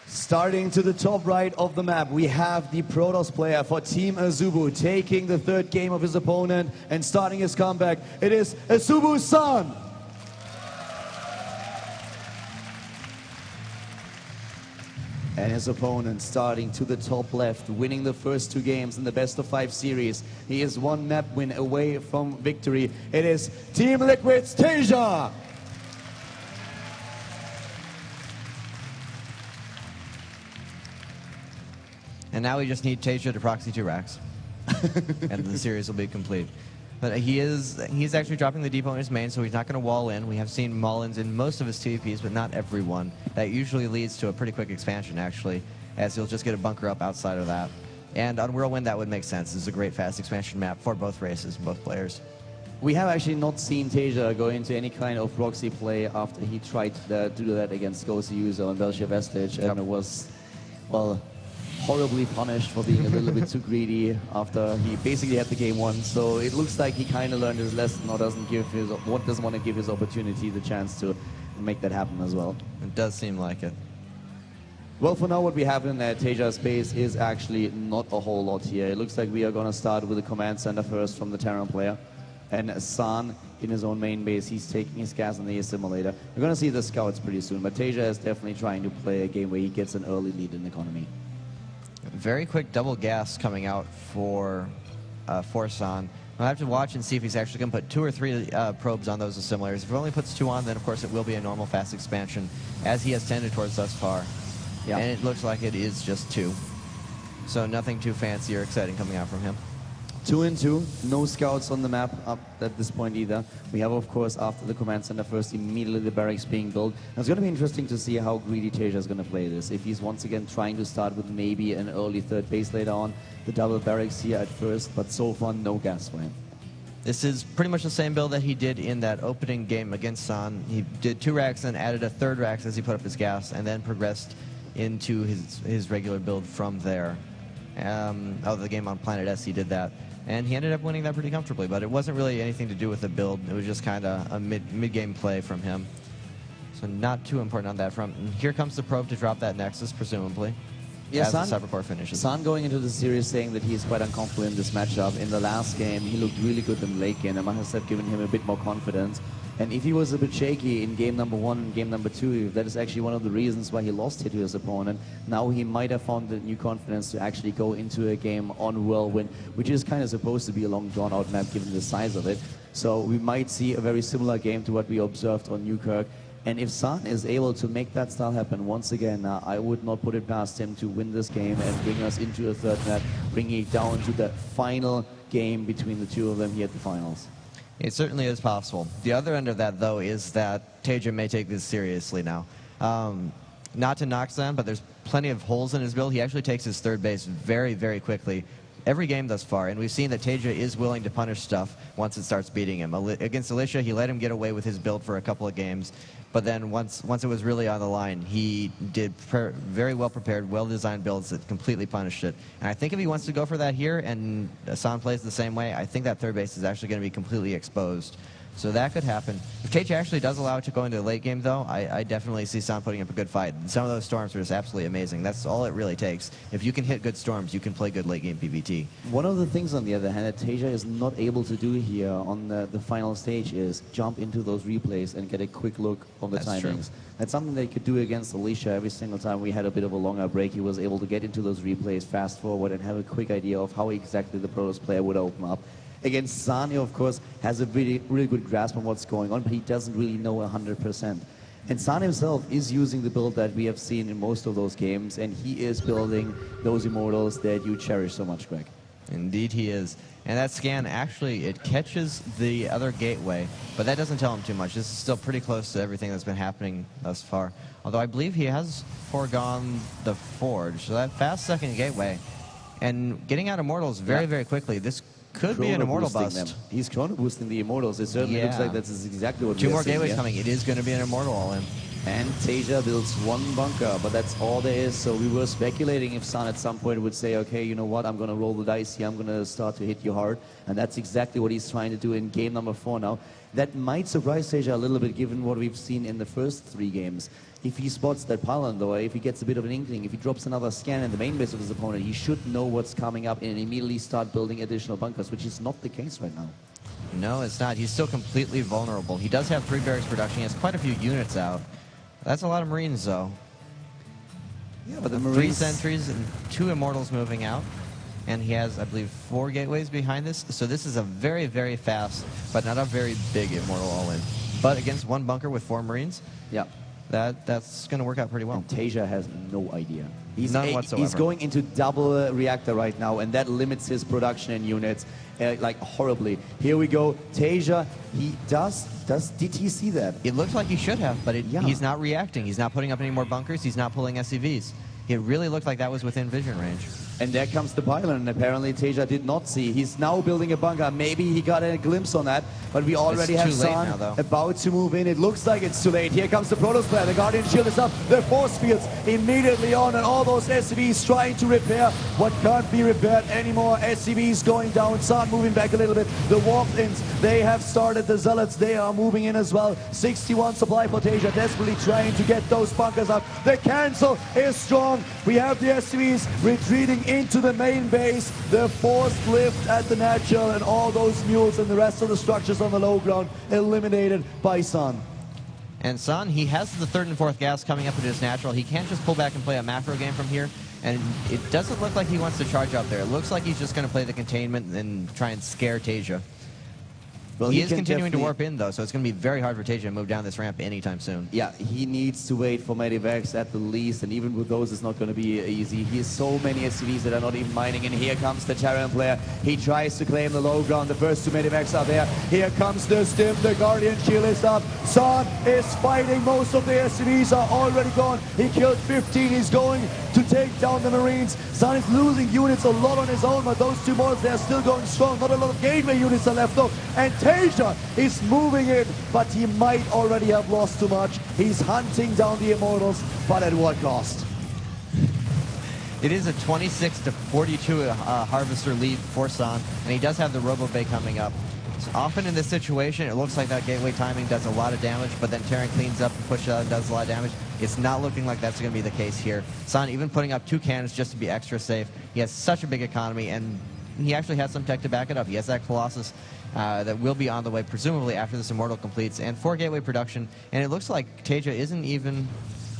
Starting to the top right of the map, we have the Protoss player for Team Azubu taking the third game of his opponent and starting his comeback. It is Azubu-san. And his opponent starting to the top left, winning the first two games in the best-of-5 series. He is one map win away from victory. It is Team Liquid's TaeJa. And now we just need TaeJa to proxy 2 racks. And the series will be complete. But he's actually dropping the depot in his main, so he's not going to wall in. We have seen Mullins in most of his TVPs, but not everyone. That usually leads to a pretty quick expansion, actually, as he'll just get a bunker up outside of that. And on Whirlwind, that would make sense. This is a great fast expansion map for both races, both players. We have actually not seen TaeJa go into any kind of proxy play after he tried to do that against Gosi User on Belgian Vestige, and it was, well, horribly punished for being a little bit too greedy after he basically had the game won. So it looks like he kind of learned his lesson, or doesn't want to give his opportunity the chance to make that happen as well. It does seem like it. Well, for now, what we have in TaeJa's space is actually not a whole lot here. It looks like we are going to start with the command center first from the Terran player. And San in his own main base, he's taking his gas on the assimilator. We're going to see the scouts pretty soon, but TaeJa is definitely trying to play a game where he gets an early lead in economy. Very quick double gas coming out for San. I'll have to watch and see if he's actually going to put 2 or 3 probes on those assimilators. If he only puts 2 on, then of course it will be a normal fast expansion, as he has tended towards thus far. Yeah. And it looks like it is just 2. So nothing too fancy or exciting coming out from him. 2 and 2, no scouts on the map up at this point either. We have, of course, after the command center first, immediately the barracks being built. Now, it's going to be interesting to see how greedy TaeJa is going to play this. If he's once again trying to start with maybe an early third base later on, the double barracks here at first, but so far no gas for him. This is pretty much the same build that he did in that opening game against San. He did 2 racks and added a 3rd rack as he put up his gas, and then progressed into his regular build from there. The game on Planet S, he did that. And he ended up winning that pretty comfortably, but it wasn't really anything to do with the build. It was just kind of a mid-game play from him. So not too important on that front. And here comes the probe to drop that Nexus, presumably, as the Cybercore finishes. San going into the series saying that he's quite uncomfortable in this matchup. In the last game, he looked really good in the late game, and must have given him a bit more confidence. And if he was a bit shaky in game number 1 and game number 2, that is actually one of the reasons why he lost here to his opponent. Now he might have found the new confidence to actually go into a game on Whirlwind, which is kind of supposed to be a long drawn-out map given the size of it. So we might see a very similar game to what we observed on Newkirk. And if San is able to make that style happen once again, I would not put it past him to win this game and bring us into a third map, bringing it down to that final game between the two of them here at the finals. It certainly is possible. The other end of that, though, is that TaeJa may take this seriously now. Not to knock San, but there's plenty of holes in his build. He actually takes his 3rd base very, very quickly every game thus far, and we've seen that TaeJa is willing to punish stuff once it starts beating him. Against Alicia, he let him get away with his build for a couple of games, but then once it was really on the line, he did very well prepared, well-designed builds that completely punished it. And I think if he wants to go for that here, and San plays the same way, I think that 3rd base is actually going to be completely exposed. So that could happen. If TaeJa actually does allow it to go into the late game, though, I definitely see San putting up a good fight. Some of those storms are just absolutely amazing. That's all it really takes. If you can hit good storms, you can play good late game PvT. One of the things, on the other hand, that TaeJa is not able to do here on the final stage is jump into those replays and get a quick look on the timings. True. That's something that he could do against Alicia. Every single time we had a bit of a longer break, he was able to get into those replays, fast forward, and have a quick idea of how exactly the Protoss player would open up. Against San, he, of course, has a really good grasp on what's going on, but he doesn't really know 100%. And San himself is using the build that we have seen in most of those games, and he is building those immortals that you cherish so much, Greg. Indeed he is. And that scan, actually, it catches the other gateway, but that doesn't tell him too much. This is still pretty close to everything that's been happening thus far. Although I believe he has foregone the Forge, so that fast second gateway. And getting out Immortals very, very quickly. This could be an Immortal bust. Them. He's chrono boosting the Immortals. It certainly looks like that's exactly what 2 more gateways coming. It is going to be an Immortal all-in. And TaeJa builds 1 bunker, but that's all there is. So we were speculating if San at some point would say, okay, you know what, I'm going to roll the dice here. I'm going to start to hit you hard. And that's exactly what he's trying to do in game number 4 now. That might surprise TaeJa a little bit given what we've seen in the first 3 games. If he spots that pylon, though, if he gets a bit of an inkling, if he drops another scan in the main base of his opponent, he should know what's coming up and immediately start building additional bunkers, which is not the case right now. No, it's not. He's still completely vulnerable. He does have 3 barracks production. He has quite a few units out. That's a lot of Marines, though. Yeah, but the 3 Marines... sentries and 2 Immortals moving out. And he has, I believe, 4 gateways behind this. So this is a very, very fast, but not a very big Immortal all-in. But against 1 bunker with 4 Marines, yeah, that's going to work out pretty well. And TaeJa has no idea. None whatsoever. He's going into double reactor right now, and that limits his production in units like horribly. Here we go. TaeJa, he did he see that? It looks like he should have, but Yeah. he's not reacting. He's not putting up any more bunkers. He's not pulling SCVs. It really looked like that was within vision range. And there comes the pylon, and apparently TaeJa did not see. He's now building a bunker. Maybe he got a glimpse on that, but we already have too late now, San though. about to move in. It looks like it's too late. Here comes the Protoss player. The Guardian Shield is up. The force fields immediately on, and all those SCVs trying to repair what can't be repaired anymore. SCVs going down. San moving back a little bit. The warp-ins, they have started. The Zealots, they are moving in as well. 61 supply for TaeJa, desperately trying to get those bunkers up. The cancel is strong. We have the SCVs retreating into the main base. The forced lift at the natural, and all those mules and the rest of the structures on the low ground eliminated by San. And San, he has the 3rd and 4th gas coming up into his natural. He can't just pull back and play a macro game from here. And it doesn't look like he wants to charge up there. It looks like he's just going to play the containment and try and scare TaeJa. Well, he is continuing to warp in, though, so it's going to be very hard for TaeJa to move down this ramp anytime soon. Yeah, he needs to wait for Medivacs at the least, and even with those, it's not going to be easy. He has so many SCVs that are not even mining, and here comes the Terran player. He tries to claim the low ground. The first 2 Medivacs are there. Here comes the Stim. The Guardian Shield is up. San is fighting. Most of the SCVs are already gone. He killed 15. He's going to take down the Marines. San is losing units a lot on his own, but those 2 more, they're still going strong. Not a lot of gateway units are left though. And TaeJa is moving in, but he might already have lost too much. He's hunting down the Immortals, but at what cost? It is a 26-42 Harvester lead for San, and he does have the Robo Bay coming up. So often in this situation, it looks like that gateway timing does a lot of damage, but then Terran cleans up and pushes out and does a lot of damage. It's not looking like that's going to be the case here. San even putting up 2 cannons just to be extra safe. He has such a big economy, and he actually has some tech to back it up. He has that Colossus that will be on the way, presumably after this Immortal completes, and 4 gateway production. And it looks like TaeJa isn't even...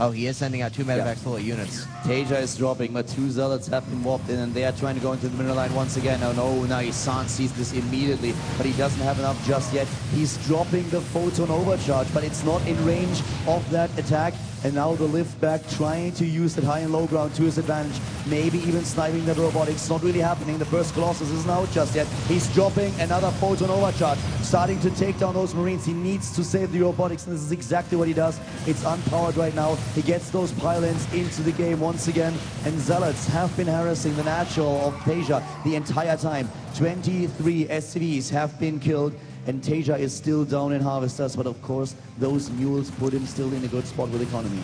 Oh, he is sending out 2 medevacs full of units. TaeJa is dropping, but 2 Zealots have been warped in, and they are trying to go into the middle line once again. Now San sees this immediately, but he doesn't have enough just yet. He's dropping the Photon Overcharge, but it's not in range of that attack. And now the lift back, trying to use that high and low ground to his advantage. Maybe even sniping that robotics. Not really happening. The first Colossus isn't out just yet. He's dropping another Photon Overcharge, starting to take down those Marines. He needs to save the robotics, and this is exactly what he does. It's unpowered right now. He gets those pylons into the game once again, and Zealots have been harassing the natural of TaeJa the entire time. 23 SCVs have been killed, and TaeJa is still down in Harvesters, but of course, those mules put him still in a good spot with economy.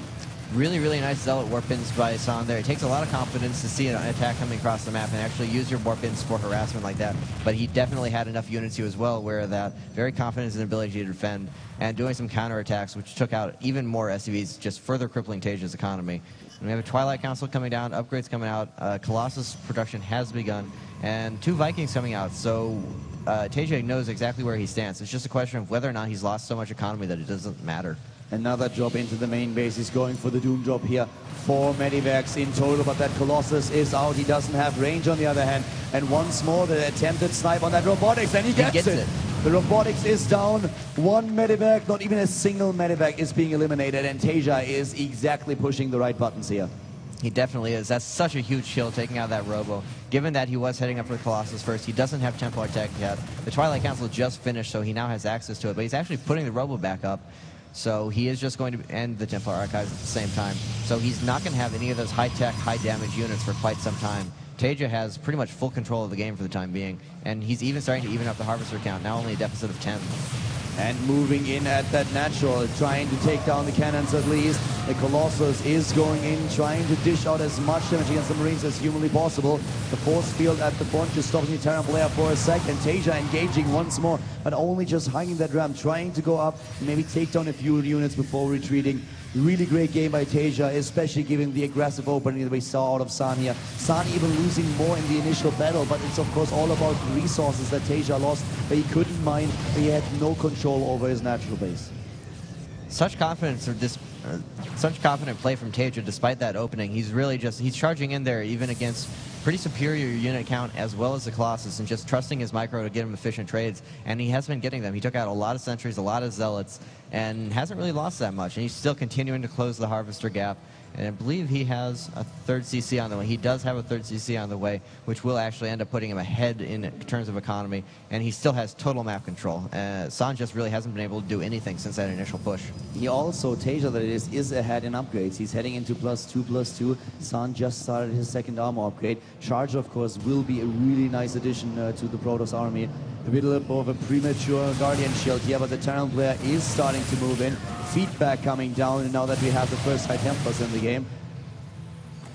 Really, really nice Zealot warp-ins by San there. It takes a lot of confidence to see an attack coming across the map and actually use your warp-ins for harassment like that. But he definitely had enough units. He was well aware of that. Very confident in his ability to defend and doing some counterattacks, which took out even more SCVs, just further crippling TaeJa's economy. And we have a Twilight Council coming down, upgrades coming out, Colossus production has begun, and 2 Vikings coming out. So TaeJa knows exactly where he stands. It's just a question of whether or not he's lost so much economy that it doesn't matter. Another drop into the main base. He's going for the Doom drop here. 4 medivacs in total, but that Colossus is out. He doesn't have range on the other hand. And once more, the attempted snipe on that robotics, and he gets it. The robotics is down. 1 medivac, not even a single medivac is being eliminated, and TaeJa is exactly pushing the right buttons here. He definitely is. That's such a huge shield taking out that Robo. Given that he was heading up for the Colossus first, he doesn't have Templar tech yet. The Twilight Council just finished, so he now has access to it, but he's actually putting the Robo back up. So he is just going to end the Templar Archives at the same time. So he's not going to have any of those high-tech, high-damage units for quite some time. TaeJa has pretty much full control of the game for the time being, and he's even starting to even up the Harvester count, now only a deficit of 10. And moving in at that natural, trying to take down the cannons at least. The Colossus is going in, trying to dish out as much damage against the Marines as humanly possible. The force field at the front just stopping the Terran player for a second. TaeJa engaging once more, but only just hanging that ramp, trying to go up, maybe take down a few units before retreating. Really great game by TaeJa, especially given the aggressive opening that we saw out of San here. San even losing more in the initial battle, but it's of course all about the resources that TaeJa lost, but he couldn't mine, but he had no control over his natural base. Such confidence, or such confident play from TaeJa despite that opening. He's really he's charging in there even against pretty superior unit count as well as the Colossus, and just trusting his micro to get him efficient trades, and he has been getting them. He took out a lot of sentries, a lot of zealots, and hasn't really lost that much, and he's still continuing to close the Harvester gap. And I believe he has a third CC on the way. He does have a third CC on the way, which will actually end up putting him ahead in terms of economy. And he still has total map control. San just really hasn't been able to do anything since that initial push. He also, TaeJa that is ahead in upgrades. He's heading into +2/+2. San just started his second armor upgrade. Charge, of course, will be a really nice addition to the Protoss army. A bit of a premature Guardian Shield here, but the Terran player is starting to move in. Feedback coming down, and now that we have the first High Templars in the game.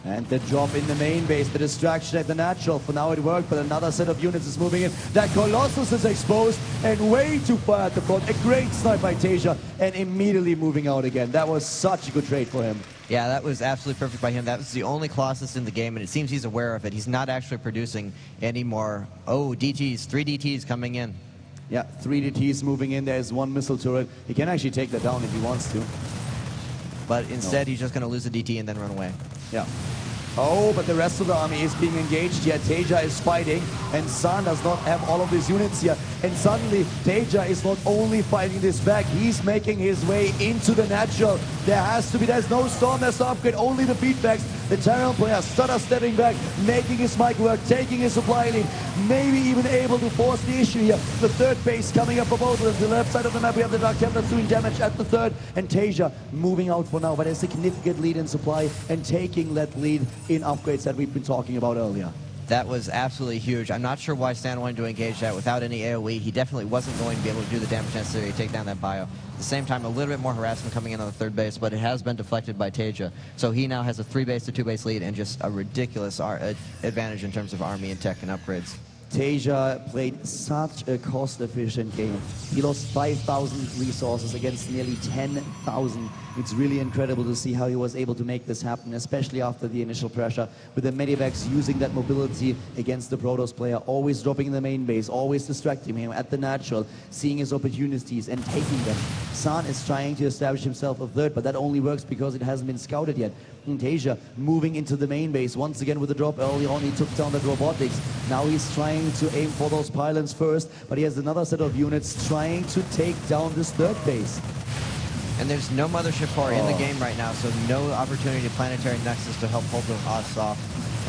And the drop in the main base, the distraction at the natural. For now it worked, but another set of units is moving in. That Colossus is exposed and way too far at the front. A great snipe by TaeJa, and immediately moving out again. That was such a good trade for him. Yeah, that was absolutely perfect by him. That was the only Colossus in the game, and it seems he's aware of it. He's not actually producing any more. Oh, DTs, 3 DTs coming in. Yeah, 3 DTs moving in. There's 1 missile turret. He can actually take that down if he wants to. But instead, he's just going to lose a DT and then run away. Yeah. Oh, but the rest of the army is being engaged here. TaeJa is fighting, and San does not have all of these units here. And suddenly, TaeJa is not only fighting this back, he's making his way into the natural. There's no storm, there's no upgrade, only the feedbacks. The Terran player stutter stepping back, making his mic work, taking his supply lead, maybe even able to force the issue here. The third base coming up for both of them. The left side of the map, we have the Dark Templars doing damage at the third, and TaeJa moving out for now, but a significant lead in supply and taking that lead in upgrades that we've been talking about earlier. That was absolutely huge. I'm not sure why Stan wanted to engage that without any AoE. He definitely wasn't going to be able to do the damage necessary to take down that bio. At the same time, a little bit more harassment coming in on the third base, but it has been deflected by TaeJa. So he now has a 3-base to 2-base lead and just a ridiculous advantage in terms of army and tech and upgrades. TaeJa played such a cost-efficient game. He lost 5,000 resources against nearly 10,000. It's really incredible to see how he was able to make this happen, especially after the initial pressure, with the Medivacs using that mobility against the Protoss player, always dropping the main base, always distracting him at the natural, seeing his opportunities and taking them. San is trying to establish himself a third, but that only works because it hasn't been scouted yet. And TaeJa moving into the main base, once again with the drop early on, he took down that robotics. Now he's trying to aim for those pylons first, but he has another set of units trying to take down this third base. And there's no Mothership Core in the game right now, so no opportunity to Planetary Nexus to help hold the odds off.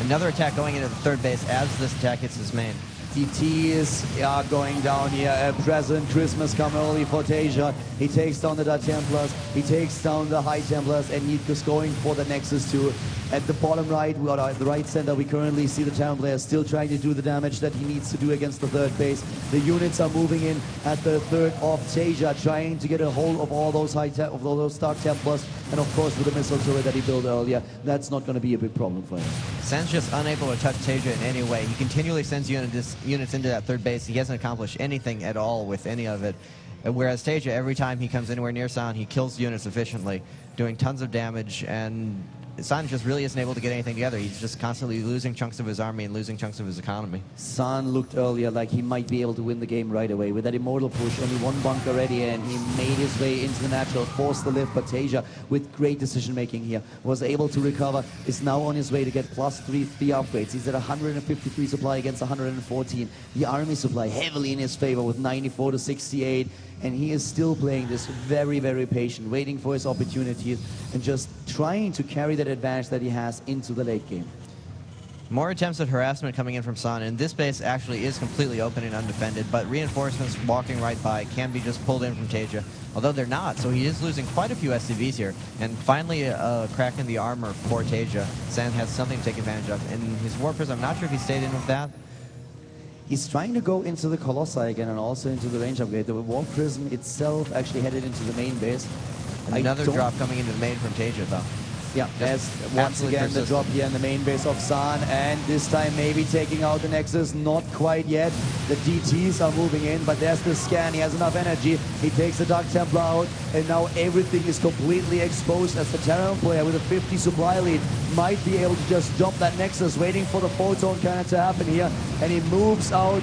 Another attack going into the third base as this attack hits his main. DTs are going down here. A present Christmas come early for TaeJa. He takes down the Dark Templars, he takes down the High Templars, and he's going for the Nexus too. At the bottom right, or at the right center, we currently see the Terran player still trying to do the damage that he needs to do against the third base. The units are moving in at the third of TaeJa, trying to get a hold of all those those Dark Templars, and of course with the missile turret that he built earlier, that's not going to be a big problem for him. San's just unable to touch TaeJa in any way. He continually sends units into that third base. He hasn't accomplished anything at all with any of it. Whereas TaeJa, every time he comes anywhere near San, he kills units efficiently, doing tons of damage, and San just really isn't able to get anything together. He's just constantly losing chunks of his army and losing chunks of his economy. San looked earlier like he might be able to win the game right away. With that immortal push, only 1 bunker ready, and he made his way into the natural, forced the lift, but TaeJa, with great decision making here, was able to recover, is now on his way to get +3 upgrades. He's at 153 supply against 114. The army supply heavily in his favor with 94 to 68. And he is still playing this very, very patient, waiting for his opportunities and just trying to carry that advantage that he has into the late game. More attempts at harassment coming in from San, and this base actually is completely open and undefended, but reinforcements walking right by can be just pulled in from TaeJa, although they're not, so he is losing quite a few SCVs here. And finally, a crack in the armor for TaeJa. San has something to take advantage of. And his War Prism, I'm not sure if he stayed in with that. He's trying to go into the Colossi again and also into the range upgrade. The War Prism itself actually headed into the main base. Another drop coming into the main from TaeJa, though. Yeah, there's once absolutely again the persistent. drop here in the main base of San, and this time maybe taking out the Nexus, not quite yet. The DTs are moving in, but there's the scan, he has enough energy. He takes the Dark Templar out, and now everything is completely exposed as the Terran player with a 50 supply lead might be able to just drop that Nexus, waiting for the photon cannon to happen here, and he moves out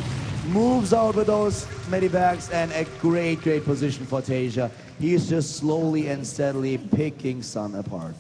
with those medivacs, and a great position for TaeJa. He is just slowly and steadily picking Sun apart.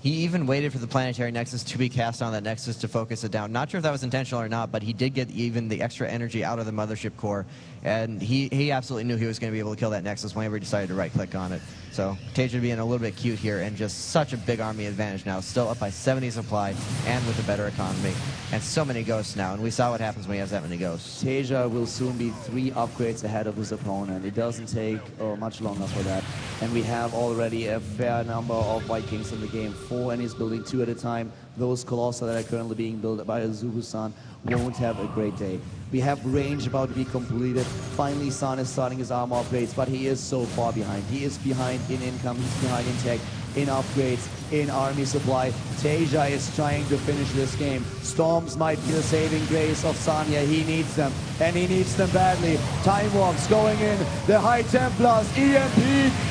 He even waited for the planetary nexus to be cast on that nexus to focus it down. Not sure if that was intentional or not, but he did get even the extra energy out of the mothership core, and he absolutely knew he was going to be able to kill that nexus whenever he decided to right-click on it. So TaeJa being a little bit cute here, and just such a big army advantage now, still up by 70 supply and with a better economy, and so many ghosts now, and we saw what happens when he has that many ghosts. TaeJa will soon be 3 upgrades ahead of his opponent. It doesn't take much longer for that. And we have already a fair number of Vikings in the game. 4, and he's building 2 at a time. Those Colossi that are currently being built by Azuhu-san won't have a great day. We have range about to be completed. Finally, San is starting his armor upgrades, but he is so far behind. He is behind in income, he's behind in tech, in upgrades, in army supply. TaeJa is trying to finish this game. Storms might be the saving grace of Sanya. He needs them, and he needs them badly. Time Walks going in, the High Templars, EMP,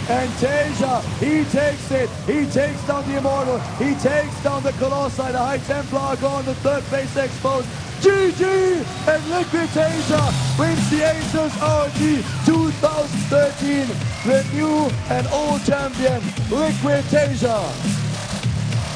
and TaeJa, he takes it. He takes down the Immortal, he takes down the Colossi. The High Templar are gone, the third base exposed. GG! And Liquid TaeJa wins the ASUS ROG 2013. The new and old champion, Liquid TaeJa.